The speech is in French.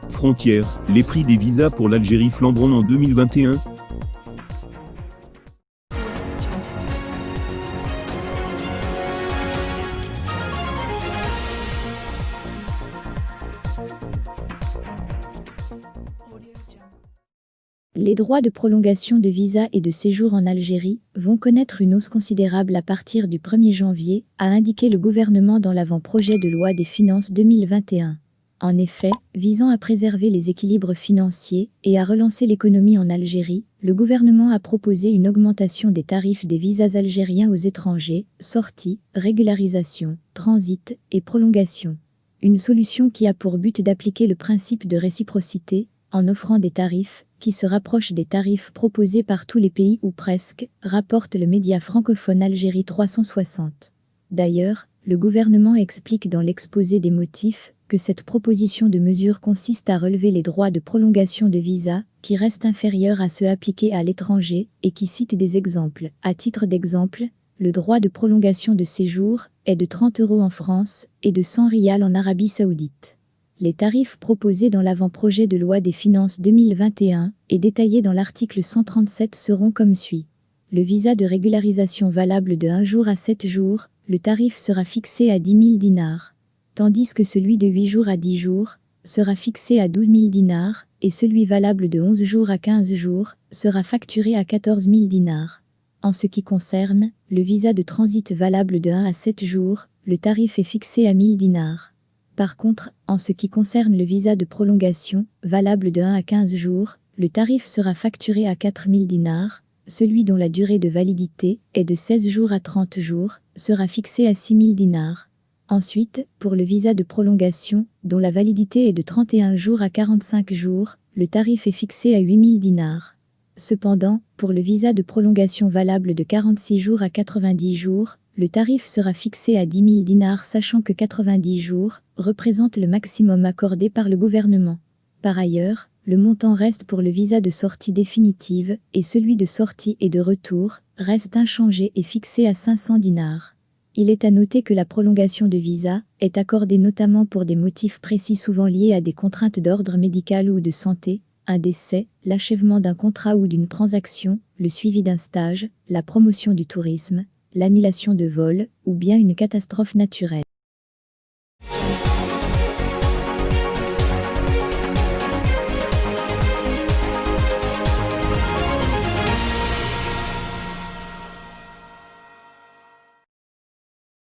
Frontières, les prix des visas pour l'Algérie flamberont en 2021. Les droits de prolongation de visa et de séjour en Algérie vont connaître une hausse considérable à partir du 1er janvier, a indiqué le gouvernement dans l'avant-projet de loi des finances 2021. En effet, visant à préserver les équilibres financiers et à relancer l'économie en Algérie, le gouvernement a proposé une augmentation des tarifs des visas algériens aux étrangers, sortie, régularisation, transit et prolongation. Une solution qui a pour but d'appliquer le principe de réciprocité en offrant des tarifs qui se rapprochent des tarifs proposés par tous les pays ou presque, rapporte le média francophone Algérie 360. D'ailleurs, le gouvernement explique dans l'exposé des motifs que cette proposition de mesure consiste à relever les droits de prolongation de visa qui restent inférieurs à ceux appliqués à l'étranger et qui cite des exemples. À titre d'exemple, le droit de prolongation de séjour est de 30 € en France et de 100 rials en Arabie Saoudite. Les tarifs proposés dans l'avant-projet de loi des finances 2021 et détaillés dans l'article 137 seront comme suit. Le visa de régularisation valable de 1 jour à 7 jours, le tarif sera fixé à 10 000 dinars, tandis que celui de 8 jours à 10 jours sera fixé à 12 000 dinars et celui valable de 11 jours à 15 jours sera facturé à 14 000 dinars. En ce qui concerne le visa de transit valable de 1 à 7 jours, le tarif est fixé à 1 000 dinars. Par contre, en ce qui concerne le visa de prolongation, valable de 1 à 15 jours, le tarif sera facturé à 4 000 dinars, celui dont la durée de validité est de 16 jours à 30 jours, sera fixé à 6 000 dinars. Ensuite, pour le visa de prolongation, dont la validité est de 31 jours à 45 jours, le tarif est fixé à 8 000 dinars. Cependant, pour le visa de prolongation valable de 46 jours à 90 jours, le tarif sera fixé à 10 000 dinars sachant que 90 jours représente le maximum accordé par le gouvernement. Par ailleurs, le montant reste pour le visa de sortie définitive et celui de sortie et de retour reste inchangé et fixé à 500 dinars. Il est à noter que la prolongation de visa est accordée notamment pour des motifs précis souvent liés à des contraintes d'ordre médical ou de santé, un décès, l'achèvement d'un contrat ou d'une transaction, le suivi d'un stage, la promotion du tourisme, l'annulation de vol ou bien une catastrophe naturelle.